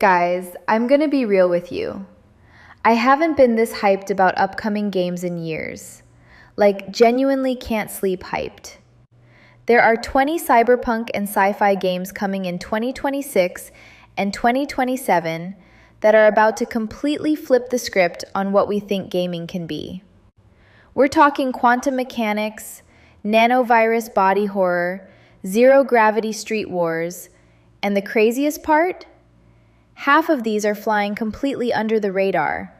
Guys, I'm gonna be real with you. I haven't been this hyped about upcoming games in years. Like, genuinely can't sleep hyped. There are 20 cyberpunk and sci-fi games coming in 2026 and 2027 that are about to completely flip the script on what we think gaming can be. We're talking quantum mechanics, nanovirus body horror, zero-gravity street wars, and the craziest part? Half of these are flying completely under the radar.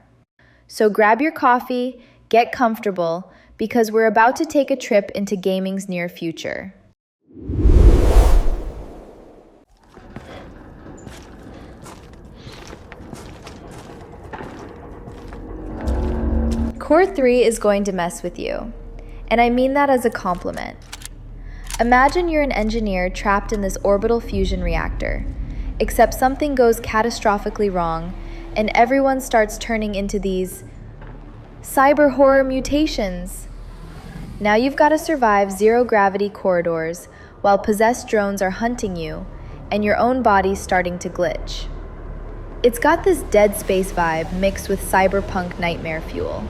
So grab your coffee, get comfortable, because we're about to take a trip into gaming's near future. Core 3 is going to mess with you, and I mean that as a compliment. Imagine you're an engineer trapped in this orbital fusion reactor, except something goes catastrophically wrong, and everyone starts turning into these cyber horror mutations. Now you've got to survive zero-gravity corridors while possessed drones are hunting you, and your own body's starting to glitch. It's got this Dead Space vibe mixed with cyberpunk nightmare fuel.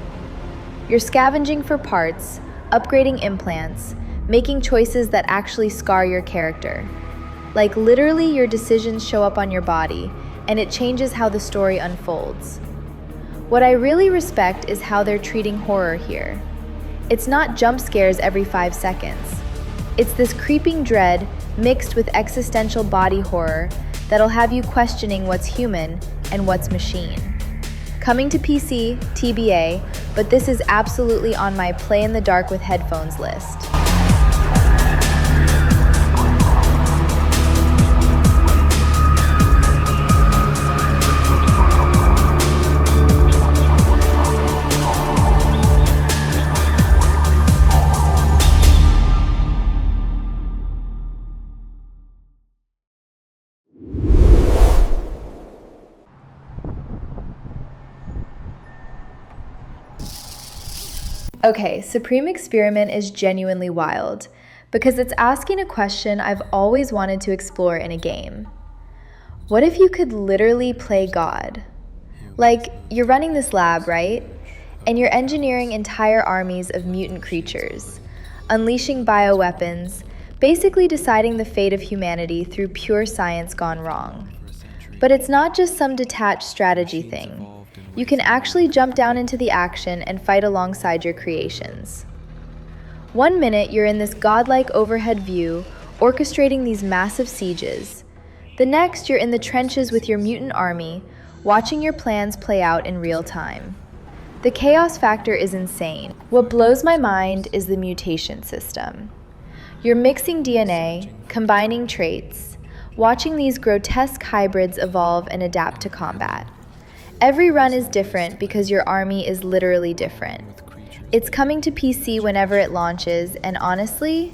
You're scavenging for parts, upgrading implants, making choices that actually scar your character. Like literally your decisions show up on your body, and it changes how the story unfolds. What I really respect is how they're treating horror here. It's not jump scares every 5 seconds. It's this creeping dread mixed with existential body horror that'll have you questioning what's human and what's machine. Coming to PC, TBA, but this is absolutely on my play in the dark with headphones list. Okay, Supreme Experiment is genuinely wild, because it's asking a question I've always wanted to explore in a game. What if you could literally play God? Like, you're running this lab, right? And you're engineering entire armies of mutant creatures, unleashing bioweapons, basically deciding the fate of humanity through pure science gone wrong. But it's not just some detached strategy thing. You can actually jump down into the action and fight alongside your creations. 1 minute you're in this godlike overhead view, orchestrating these massive sieges. The next you're in the trenches with your mutant army, watching your plans play out in real time. The chaos factor is insane. What blows my mind is the mutation system. You're mixing DNA, combining traits, watching these grotesque hybrids evolve and adapt to combat. Every run is different because your army is literally different. It's coming to PC whenever it launches, and honestly,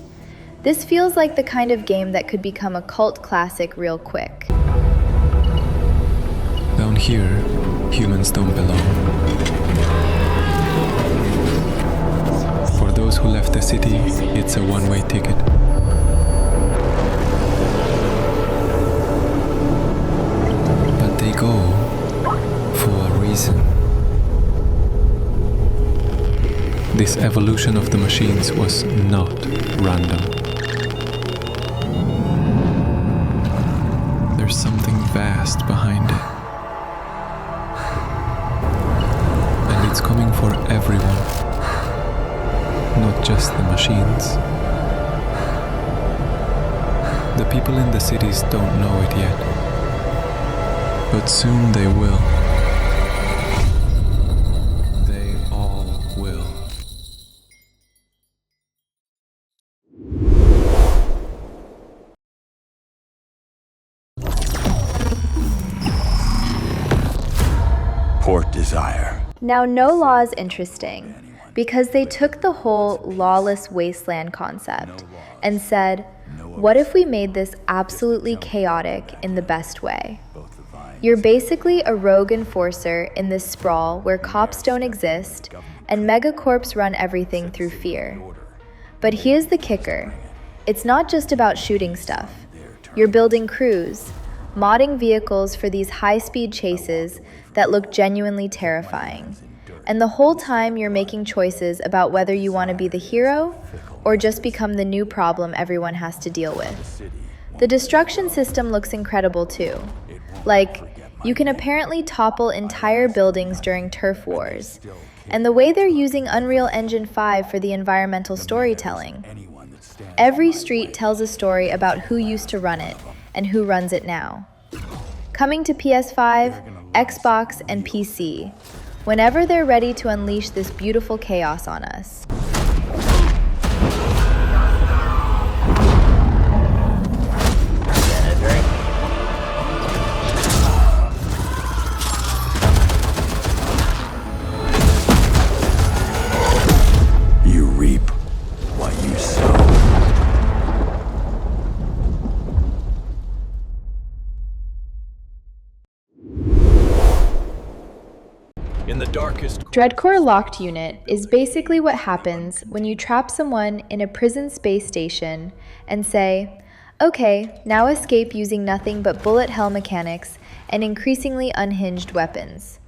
this feels like the kind of game that could become a cult classic real quick. Down here, humans don't belong. For those who left the city, it's a one-way ticket. But they go for a reason. This evolution of the machines was not random. There's something vast behind it. And it's coming for everyone, not just the machines. The people in the cities don't know it yet, but soon they will. Desire. Now, No Law is interesting because they took the whole lawless wasteland concept and said, what if we made this absolutely chaotic in the best way? You're basically a rogue enforcer in this sprawl where cops don't exist and megacorps run everything through fear. But here's the kicker. It's not just about shooting stuff. You're building crews, modding vehicles for these high-speed chases that look genuinely terrifying. And the whole time you're making choices about whether you want to be the hero or just become the new problem everyone has to deal with. The destruction system looks incredible too. Like, you can apparently topple entire buildings during turf wars. And the way they're using Unreal Engine 5 for the environmental storytelling. Every street tells a story about who used to run it and who runs it now. Coming to PS5, Xbox, and PC, whenever they're ready to unleash this beautiful chaos on us. Dreadcore Locked Unit is basically what happens when you trap someone in a prison space station and say, okay, now escape using nothing but bullet hell mechanics and increasingly unhinged weapons.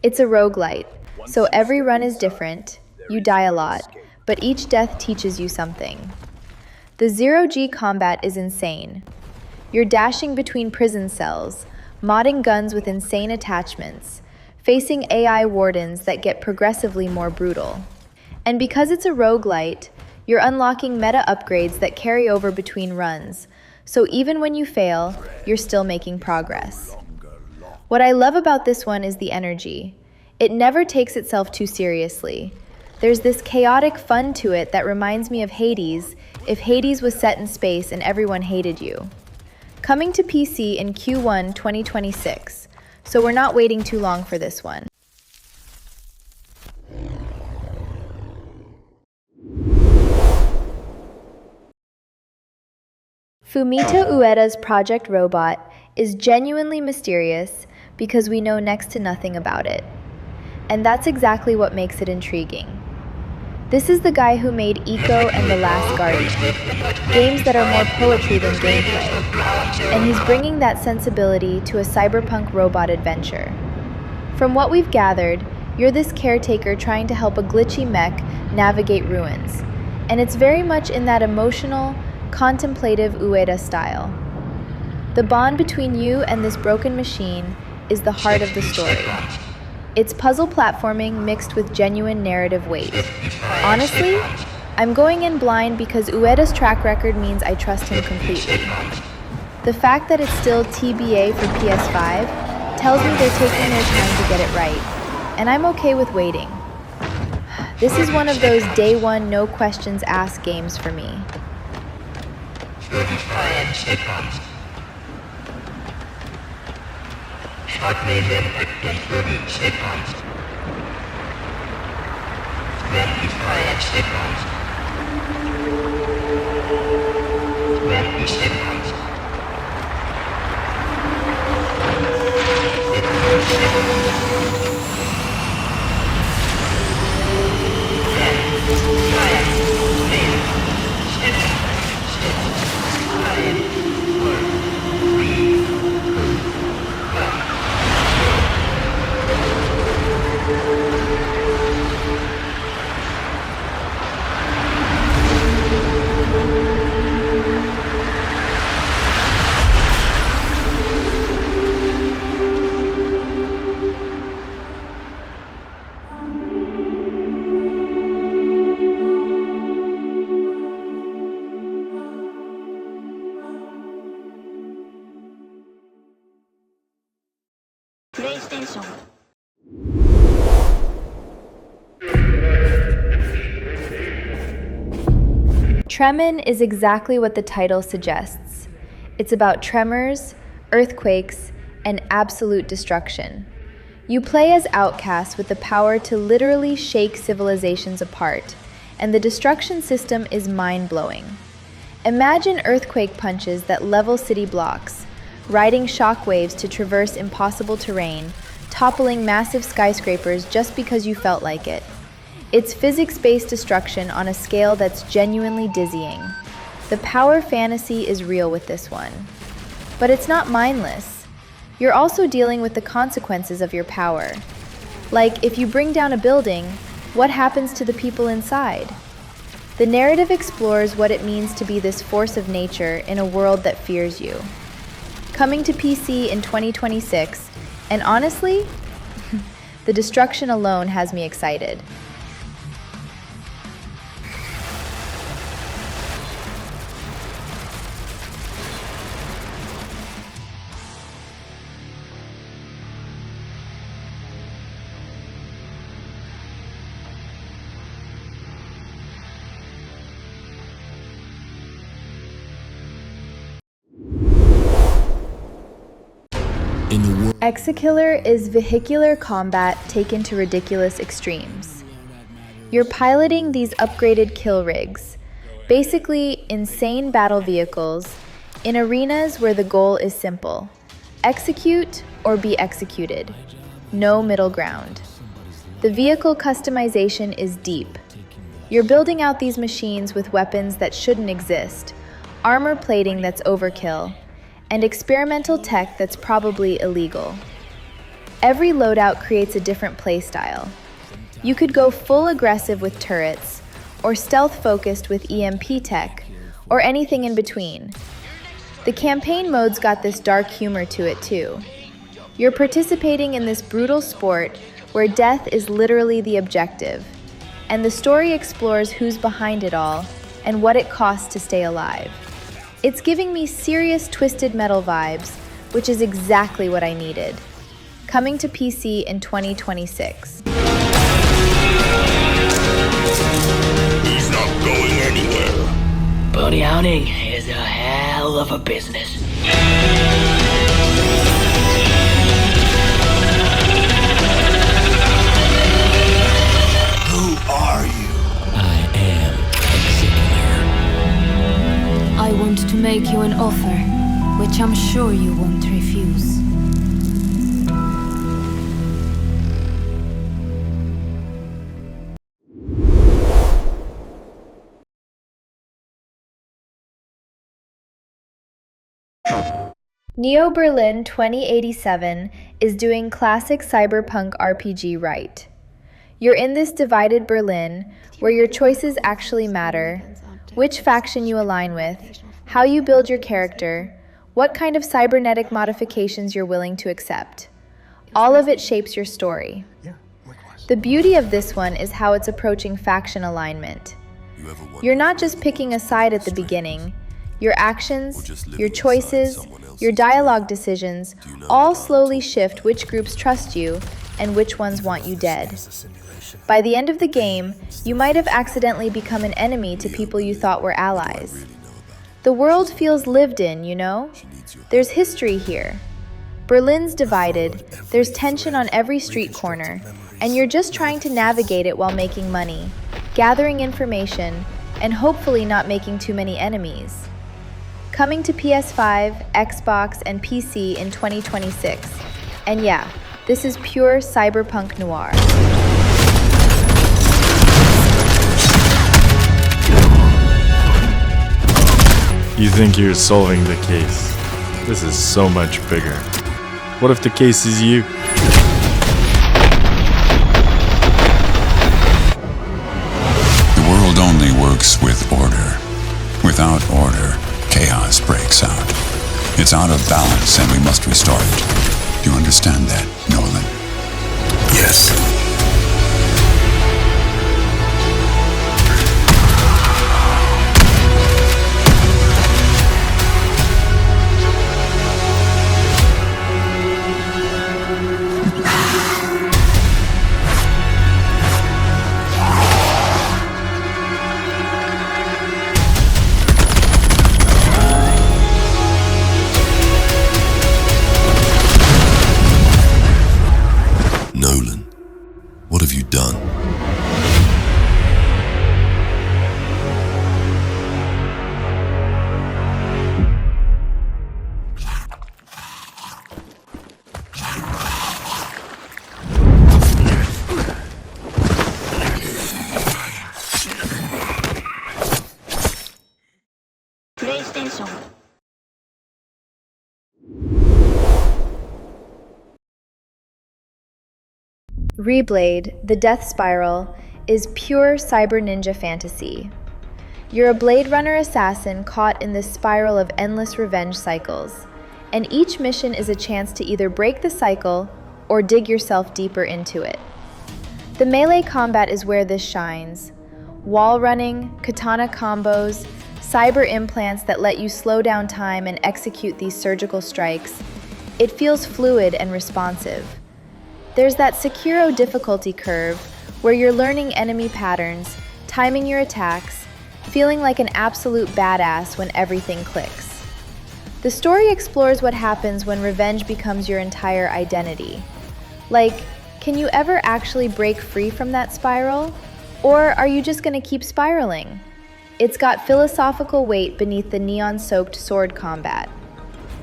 It's a roguelite, so every run is different, you die a lot, but each death teaches you something. The zero-G combat is insane. You're dashing between prison cells, modding guns with insane attachments, facing AI wardens that get progressively more brutal. And because it's a roguelite, you're unlocking meta upgrades that carry over between runs, so even when you fail, you're still making progress. What I love about this one is the energy. It never takes itself too seriously. There's this chaotic fun to it that reminds me of Hades, if Hades was set in space and everyone hated you. Coming to PC in Q1 2026. So we're not waiting too long for this one. Fumito Ueda's Project Robot is genuinely mysterious because we know next to nothing about it. And that's exactly what makes it intriguing. This is the guy who made Eco and The Last Guardian, games that are more poetry than gameplay, and he's bringing that sensibility to a cyberpunk robot adventure. From what we've gathered, you're this caretaker trying to help a glitchy mech navigate ruins, and it's very much in that emotional, contemplative Ueda style. The bond between you and this broken machine is the heart of the story. It's puzzle platforming mixed with genuine narrative weight. Honestly, I'm going in blind because Ueda's track record means I trust him completely. The fact that it's still TBA for PS5 tells me they're taking their time to get it right, and I'm okay with waiting. This is one of those day one no questions asked games for me. Tremen is exactly what the title suggests. It's about tremors, earthquakes, and absolute destruction. You play as outcasts with the power to literally shake civilizations apart, and the destruction system is mind-blowing. Imagine earthquake punches that level city blocks, riding shockwaves to traverse impossible terrain, toppling massive skyscrapers just because you felt like it. It's physics-based destruction on a scale that's genuinely dizzying. The power fantasy is real with this one. But it's not mindless. You're also dealing with the consequences of your power. Like, if you bring down a building, what happens to the people inside? The narrative explores what it means to be this force of nature in a world that fears you. Coming to PC in 2026, and honestly, the destruction alone has me excited. ExeKiller is vehicular combat taken to ridiculous extremes. You're piloting these upgraded kill rigs, basically insane battle vehicles, in arenas where the goal is simple: execute or be executed. No middle ground. The vehicle customization is deep. You're building out these machines with weapons that shouldn't exist, armor plating that's overkill, and experimental tech that's probably illegal. Every loadout creates a different playstyle. You could go full aggressive with turrets, or stealth-focused with EMP tech, or anything in between. The campaign mode's got this dark humor to it too. You're participating in this brutal sport where death is literally the objective, and the story explores who's behind it all and what it costs to stay alive. It's giving me serious Twisted Metal vibes, which is exactly what I needed. Coming to PC in 2026. He's not going anywhere. Bounty hunting is a hell of a business. Who are you? I am ExeKiller. I want to make you an offer, which I'm sure you won't refuse. Neo Berlin 2087 is doing classic cyberpunk RPG right. You're in this divided Berlin where your choices actually matter, which faction you align with, how you build your character, what kind of cybernetic modifications you're willing to accept. All of it shapes your story. The beauty of this one is how it's approaching faction alignment. You're not just picking a side at the beginning. Your actions, your choices, your dialogue decisions all slowly shift which groups trust you and which ones want you dead. By the end of the game, you might have accidentally become an enemy to people you thought were allies. The world feels lived in, you know? There's history here. Berlin's divided, there's tension on every street corner, and you're just trying to navigate it while making money, gathering information, and hopefully not making too many enemies. Coming to PS5, Xbox, and PC in 2026. And yeah, this is pure cyberpunk noir. You think you're solving the case. This is so much bigger. What if the case is you? The world only works with order. Without order, chaos breaks out. It's out of balance and we must restore it. Do you understand that, Nolan? Yes. ReBlade, the Death Spiral, is pure cyber ninja fantasy. You're a Blade Runner assassin caught in this spiral of endless revenge cycles, and each mission is a chance to either break the cycle or dig yourself deeper into it. The melee combat is where this shines. Wall running, katana combos, cyber implants that let you slow down time and execute these surgical strikes. It feels fluid and responsive. There's that Sekiro difficulty curve where you're learning enemy patterns, timing your attacks, feeling like an absolute badass when everything clicks. The story explores what happens when revenge becomes your entire identity. Like, can you ever actually break free from that spiral? Or are you just gonna keep spiraling? It's got philosophical weight beneath the neon-soaked sword combat.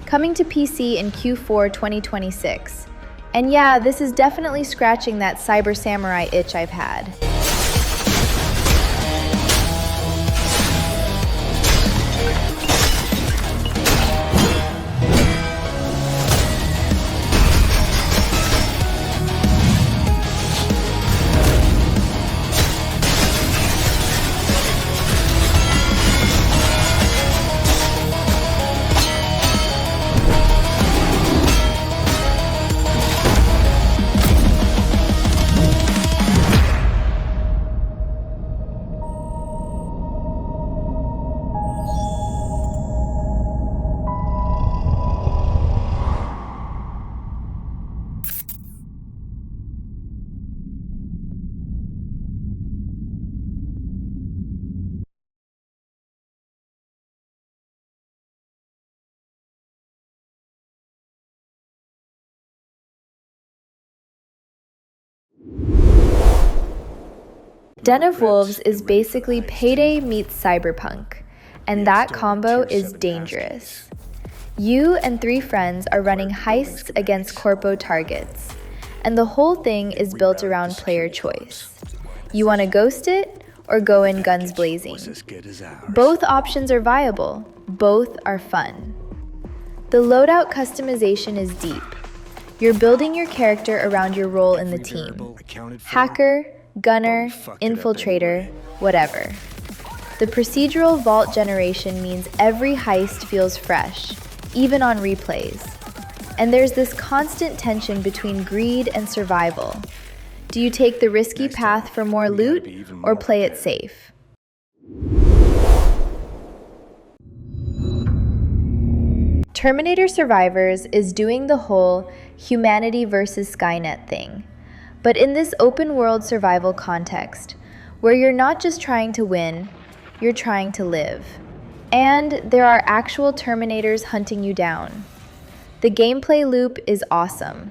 Coming to PC in Q4 2026. And yeah, this is definitely scratching that cyber samurai itch I've had. Den of Wolves is basically Payday meets Cyberpunk, and that combo is dangerous. You and 3 friends are running heists against corpo targets, and the whole thing is built around player choice. You want to ghost it or go in guns blazing? Both options are viable, both are fun. The loadout customization is deep. You're building your character around your role in the team. Hacker, gunner, infiltrator, whatever. The procedural vault generation means every heist feels fresh, even on replays. And there's this constant tension between greed and survival. Do you take the risky path for more loot or play it safe? Terminator Survivors is doing the whole humanity versus Skynet thing, but in this open world survival context, where you're not just trying to win, you're trying to live. And there are actual Terminators hunting you down. The gameplay loop is awesome.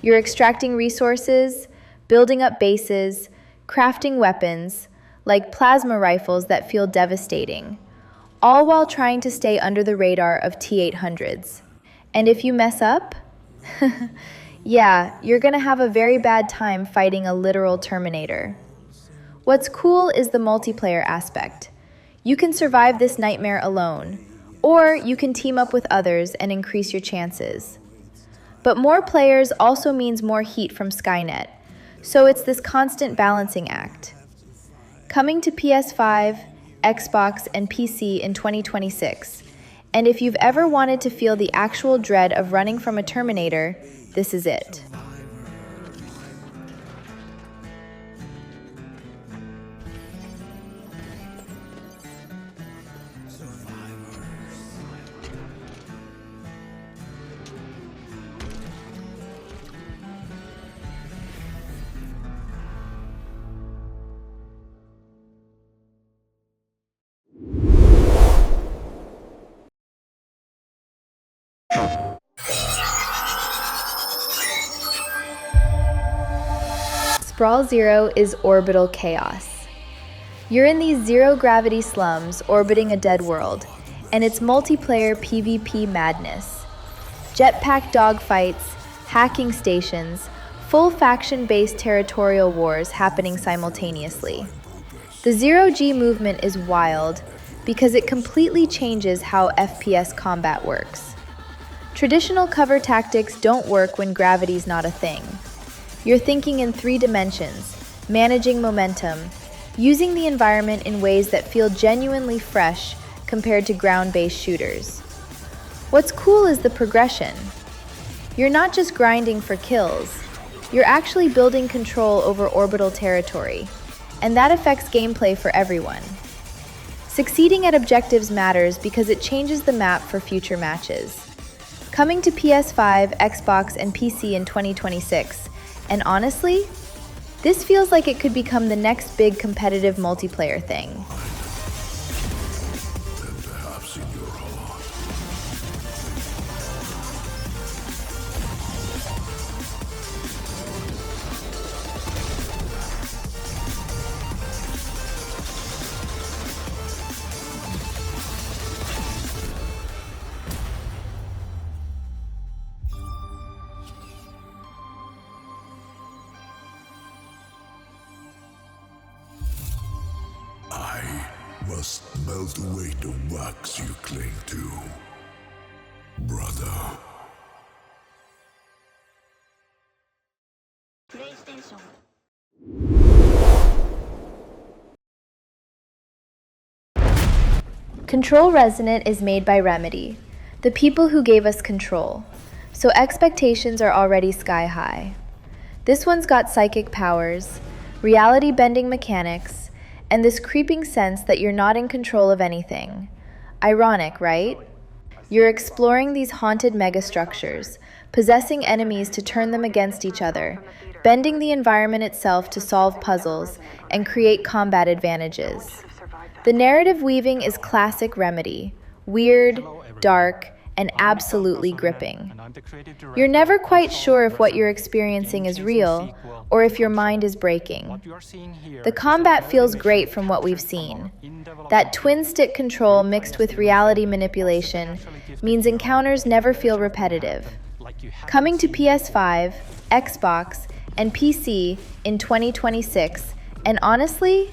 You're extracting resources, building up bases, crafting weapons, like plasma rifles that feel devastating, all while trying to stay under the radar of T-800s. And if you mess up, yeah, you're gonna have a very bad time fighting a literal Terminator. What's cool is the multiplayer aspect. You can survive this nightmare alone, or you can team up with others and increase your chances. But more players also means more heat from Skynet, so it's this constant balancing act. Coming to PS5, Xbox, and PC in 2026, and if you've ever wanted to feel the actual dread of running from a Terminator, this is it. Sprawl 0 is orbital chaos. You're in these zero-gravity slums orbiting a dead world, and it's multiplayer PvP madness. Jetpack dogfights, hacking stations, full faction-based territorial wars happening simultaneously. The zero-G movement is wild because it completely changes how FPS combat works. Traditional cover tactics don't work when gravity's not a thing. You're thinking in 3 dimensions, managing momentum, using the environment in ways that feel genuinely fresh compared to ground-based shooters. What's cool is the progression. You're not just grinding for kills, you're actually building control over orbital territory, and that affects gameplay for everyone. Succeeding at objectives matters because it changes the map for future matches. Coming to PS5, Xbox, and PC in 2026, and honestly, this feels like it could become the next big competitive multiplayer thing. And perhaps in your heart. I must melt away the wax you cling to, brother. Control Resonant is made by Remedy, the people who gave us Control, so expectations are already sky high. This one's got psychic powers, reality-bending mechanics, and this creeping sense that you're not in control of anything. Ironic, right? You're exploring these haunted megastructures, possessing enemies to turn them against each other, bending the environment itself to solve puzzles, and create combat advantages. The narrative weaving is classic Remedy, weird, dark, and absolutely gripping. You're never quite sure if what you're experiencing is real, or if your mind is breaking. The combat feels great from what we've seen. That twin-stick control mixed with reality manipulation means encounters never feel repetitive. Coming to PS5, Xbox, and PC in 2026, and honestly,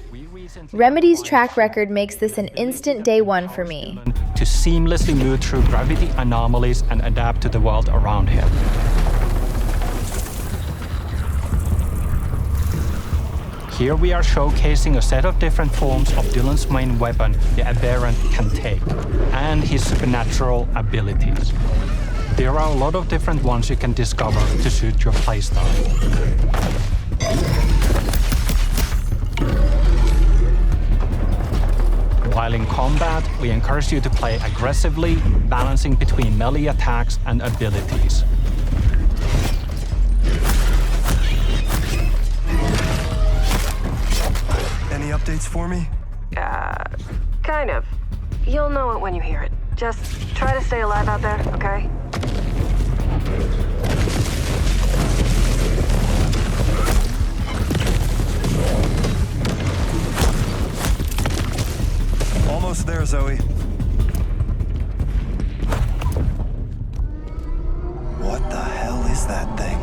Remedy's track record makes this an instant day one for me. To seamlessly move through gravity anomalies and adapt to the world around him. Here we are showcasing a set of different forms of Dylan's main weapon, the Aberrant, can take, and his supernatural abilities. There are a lot of different ones you can discover to suit your playstyle. While in combat, we encourage you to play aggressively, balancing between melee attacks and abilities. Any updates for me? Kind of. You'll know it when you hear it. Just try to stay alive out there, okay? Almost there, Zoe. What the hell is that thing?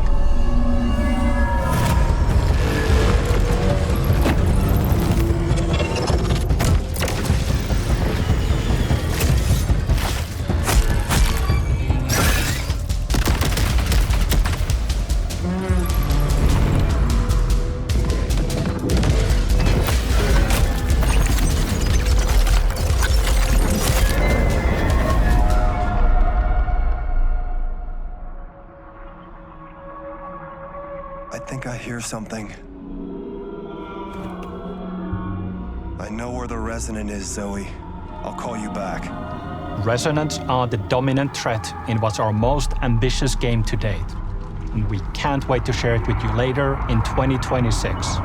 I think I hear something. I know where the Resonant is, Zoe. I'll call you back. Resonants are the dominant threat in what's our most ambitious game to date. And we can't wait to share it with you later in 2026.